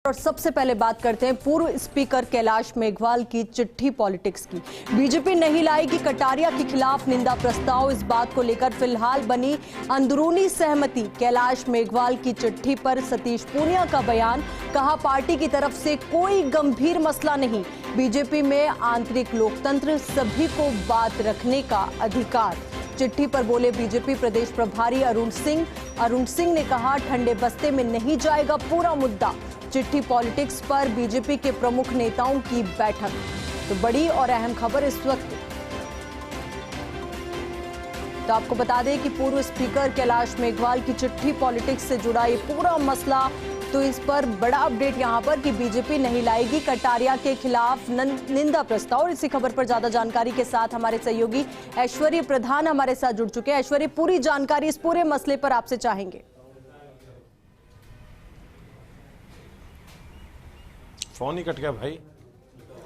और सबसे पहले बात करते हैं पूर्व स्पीकर कैलाश मेघवाल की चिट्ठी पॉलिटिक्स की। बीजेपी नहीं लाएगी कटारिया के खिलाफ निंदा प्रस्ताव, इस बात को लेकर फिलहाल बनी अंदरूनी सहमति। कैलाश मेघवाल की चिट्ठी पर सतीश पूनिया का बयान, कहा पार्टी की तरफ से कोई गंभीर मसला नहीं, बीजेपी में आंतरिक लोकतंत्र, सभी को बात रखने का अधिकार। चिट्ठी पर बोले बीजेपी प्रदेश प्रभारी अरुण सिंह ने कहा ठंडे बस्ते में नहीं जाएगा पूरा मुद्दा। चिट्ठी पॉलिटिक्स पर बीजेपी के प्रमुख नेताओं की बैठक। तो बड़ी और अहम खबर इस वक्त। तो आपको बता दें कि पूर्व स्पीकर कैलाश मेघवाल की चिट्ठी पॉलिटिक्स से जुड़ा ये पूरा मसला, तो इस पर बड़ा अपडेट यहां पर कि बीजेपी नहीं लाएगी कटारिया के खिलाफ निंदा प्रस्ताव। और इसी खबर पर ज्यादा जानकारी के साथ हमारे सहयोगी ऐश्वर्य प्रधान हमारे साथ जुड़ चुके हैं। ऐश्वर्य, पूरी जानकारी इस पूरे मसले पर आपसे चाहेंगे। फोन ही कट गया भाई।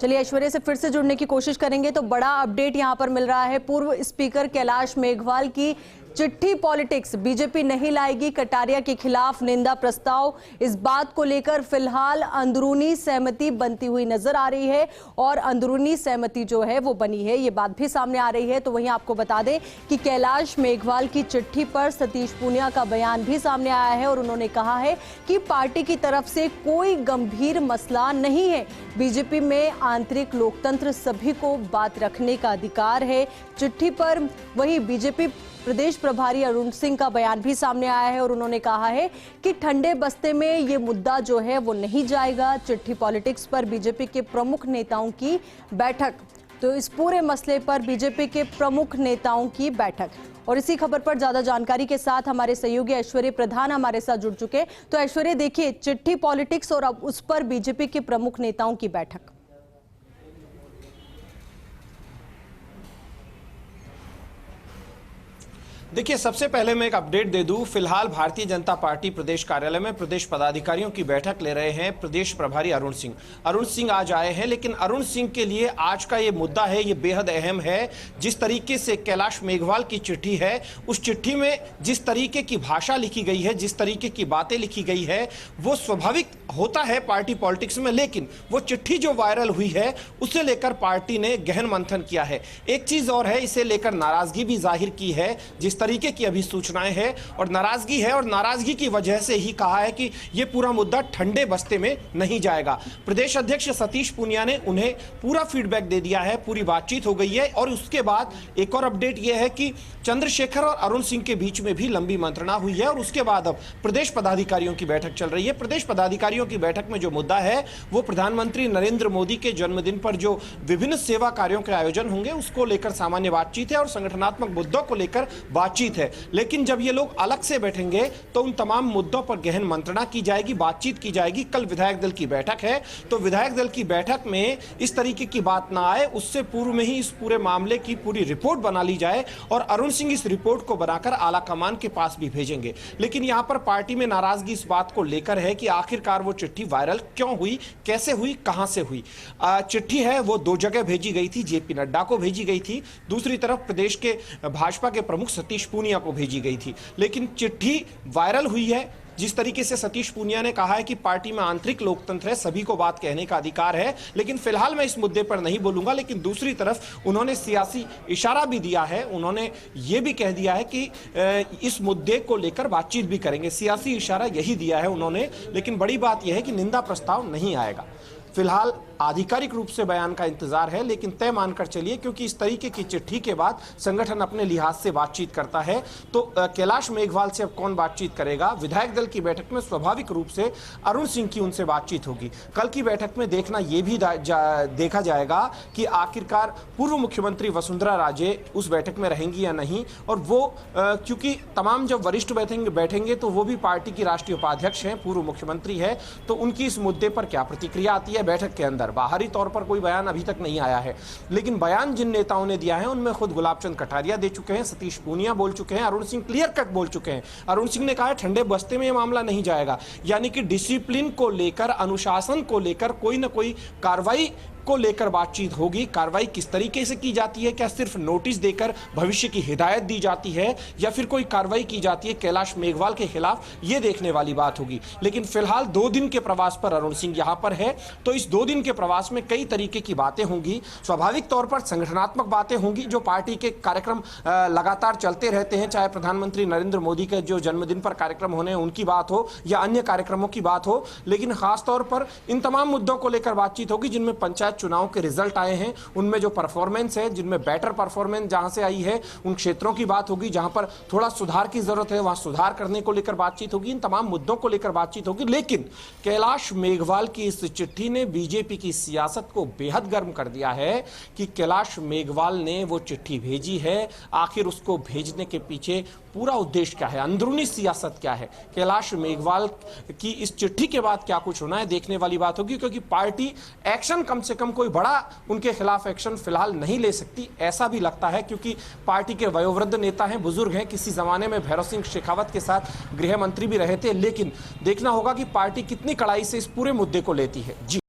चलिए ऐश्वर्य से फिर से जुड़ने की कोशिश करेंगे। तो बड़ा अपडेट यहां पर मिल रहा है, पूर्व स्पीकर कैलाश मेघवाल की चिट्ठी पॉलिटिक्स, बीजेपी नहीं लाएगी कटारिया के खिलाफ निंदा प्रस्ताव, इस बात को लेकर फिलहाल अंदरूनी सहमति बनती हुई नजर आ रही है। और अंदरूनी सहमति जो है वो बनी है, ये बात भी सामने आ रही है। तो वहीं आपको बता दें कि कैलाश मेघवाल की चिट्ठी पर सतीश पूनिया का बयान भी सामने आया है और उन्होंने कहा है कि पार्टी की तरफ से कोई गंभीर मसला नहीं है, बीजेपी में आंतरिक लोकतंत्र, सभी को बात रखने का अधिकार है। चिट्ठी पर वही बीजेपी प्रदेश प्रभारी अरुण सिंह का बयान भी सामने आया है और उन्होंने कहा है कि ठंडे बस्ते में ये मुद्दा जो है वो नहीं जाएगा। चिट्ठी पॉलिटिक्स पर बीजेपी के प्रमुख नेताओं की बैठक। तो इस पूरे मसले पर बीजेपी के प्रमुख नेताओं की बैठक। और इसी खबर पर ज्यादा जानकारी के साथ हमारे सहयोगी ऐश्वर्य प्रधान हमारे साथ जुड़ चुके। तो ऐश्वर्य, देखिए चिट्ठी पॉलिटिक्स और अब उस पर बीजेपी के प्रमुख नेताओं की बैठक। देखिए, सबसे पहले मैं एक अपडेट दे दूं। फिलहाल भारतीय जनता पार्टी प्रदेश कार्यालय में प्रदेश पदाधिकारियों की बैठक ले रहे हैं प्रदेश प्रभारी अरुण सिंह आज आए हैं, लेकिन अरुण सिंह के लिए आज का ये मुद्दा है, ये बेहद अहम है। जिस तरीके से कैलाश मेघवाल की चिट्ठी है, उस चिट्ठी में जिस तरीके की भाषा लिखी गई है, जिस तरीके की बातें लिखी गई है, वो स्वाभाविक होता है पार्टी पॉलिटिक्स में, लेकिन वो चिट्ठी जो वायरल हुई है उसे लेकर पार्टी ने गहन मंथन किया है। एक चीज और है, इसे लेकर नाराजगी भी जाहिर की है, जिस तरीके की अभी सूचनाएं हैं और नाराजगी है, और नाराजगी की वजह से ही कहा है कि यह पूरा मुद्दा ठंडे बस्ते में नहीं जाएगा। प्रदेश अध्यक्ष सतीश पूनिया ने उन्हें पूरा फीडबैक दे दिया है, पूरी बातचीत हो गई है। और उसके बाद एक और अपडेट यह है कि चंद्रशेखर और अरुण सिंह के बीच में भी लंबी मंत्रणा हुई है और उसके बाद अब प्रदेश पदाधिकारियों की बैठक चल रही है। प्रदेश पदाधिकारियों की बैठक में जो मुद्दा है वो प्रधानमंत्री नरेंद्र मोदी के जन्मदिन पर जो विभिन्न सेवा कार्यों के आयोजन होंगे उसको लेकर सामान्य बातचीत है और संगठनात्मक मुद्दों को लेकर बातचीत है। लेकिन जब ये लोग अलग से बैठेंगे तो उन तमाम मुद्दों पर गहन मंत्रणा की जाएगी, बातचीत की जाएगी। कल विधायक दल की बैठक है, तो विधायक दल की बैठक में इस तरीके की बात ना आए, उससे पूर्व में ही इस पूरे मामले की पूरी रिपोर्ट बना ली जाए और अरुण सिंह इस रिपोर्ट को बनाकर आला कमान के पास भी भेजेंगे। लेकिन यहां पर पार्टी में नाराजगी इस बात को लेकर है कि आखिरकार वो चिट्ठी वायरल क्यों हुई, कैसे हुई, कहां से हुई। चिट्ठी है वो दो जगह भेजी गई थी, जेपी नड्डा को भेजी गई थी, दूसरी तरफ प्रदेश के भाजपा के प्रमुख सतीश पूनिया को भेजी गई थी। लेकिन चिट्ठी वायरल हुई है जिस तरीके से सतीश पूनिया ने कहा है कि पार्टी में आंतरिक लोकतंत्र है, सभी को बात कहने का अधिकार है, लेकिन फिलहाल मैं इस मुद्दे पर नहीं बोलूंगा। लेकिन दूसरी तरफ उन्होंने सियासी इशारा भी दिया है, उन्होंने ये भी कह दिया है कि इस मुद्दे को लेकर बातचीत भी करेंगे। सियासी इशारा यही दिया है उन्होंने, लेकिन बड़ी बात यह है कि निंदा प्रस्ताव नहीं आएगा। फिलहाल आधिकारिक रूप से बयान का इंतजार है, लेकिन तय मानकर चलिए क्योंकि इस तरीके की चिट्ठी के बाद संगठन अपने लिहाज से बातचीत करता है, तो कैलाश मेघवाल से अब कौन बातचीत करेगा। विधायक दल की बैठक में स्वाभाविक रूप से अरुण सिंह की उनसे बातचीत होगी। कल की बैठक में देखना यह भी देखा जाएगा कि आखिरकार पूर्व मुख्यमंत्री वसुंधरा राजे उस बैठक में रहेंगी या नहीं। और वो क्योंकि तमाम जब वरिष्ठ बैठेंगे तो वो भी पार्टी की राष्ट्रीय उपाध्यक्ष हैं, पूर्व मुख्यमंत्री है, तो उनकी इस मुद्दे पर क्या प्रतिक्रिया आती है बैठक के अंदर। बाहरी तौर पर कोई बयान अभी तक नहीं आया है, लेकिन बयान जिन नेताओं ने दिया है उनमें खुद गुलाब चंद कटारिया दे चुके हैं, सतीश पूनिया बोल चुके हैं, अरुण सिंह क्लियर कट बोल चुके हैं। अरुण सिंह ने कहा है ठंडे बस्ते में यह मामला नहीं जाएगा, यानी कि डिसिप्लिन को लेकर, अनुशासन को लेकर कोई ना कोई कार्रवाई को लेकर बातचीत होगी। कार्रवाई किस तरीके से की जाती है, क्या सिर्फ नोटिस देकर भविष्य की हिदायत दी जाती है या फिर कोई कार्रवाई की जाती है कैलाश मेघवाल के खिलाफ, ये देखने वाली बात होगी। लेकिन फिलहाल 2 दिन के प्रवास पर अरुण सिंह यहां पर है, तो इस 2 दिन के प्रवास में कई तरीके की बातें होंगी। स्वाभाविक तौर पर संगठनात्मक बातें होंगी, जो पार्टी के कार्यक्रम लगातार चलते रहते हैं, चाहे प्रधानमंत्री नरेंद्र मोदी के जो जन्मदिन पर कार्यक्रम होने हैं उनकी बात हो या अन्य कार्यक्रमों की बात हो। लेकिन खासतौर पर इन तमाम मुद्दों को लेकर बातचीत होगी जिनमें पंचायत चुनाव के रिजल्ट आए हैं, उनमें जो परफॉर्मेंस है, जिनमें बेटर परफॉर्मेंस जहां से आई है, उन क्षेत्रों की बात होगी जहां पर थोड़ा सुधार की जरूरत है, वहां सुधार करने को लेकर बातचीत होगी। इन तमाम मुद्दों को लेकर बातचीत होगी। लेकिन कैलाश मेघवाल की इस चिट्ठी ने बीजेपी की सियासत को बेहद गर्म कर दिया है कि कैलाश मेघवाल ने वो चिट्ठी भेजी है, आखिर उसको भेजने के पीछे पूरा उद्देश्य क्या है, अंदरूनी सियासत क्या है, कैलाश मेघवाल की इस चिट्ठी के बाद क्या कुछ होना है, देखने वाली बात होगी। क्योंकि पार्टी एक्शन, कम से कम कोई बड़ा उनके खिलाफ एक्शन फिलहाल नहीं ले सकती, ऐसा भी लगता है, क्योंकि पार्टी के वयोवृद्ध नेता हैं, बुजुर्ग हैं, किसी जमाने में भैरव सिंह शेखावत के साथ गृह मंत्री भी रहे थे। लेकिन देखना होगा कि पार्टी कितनी कड़ाई से इस पूरे मुद्दे को लेती है। जी।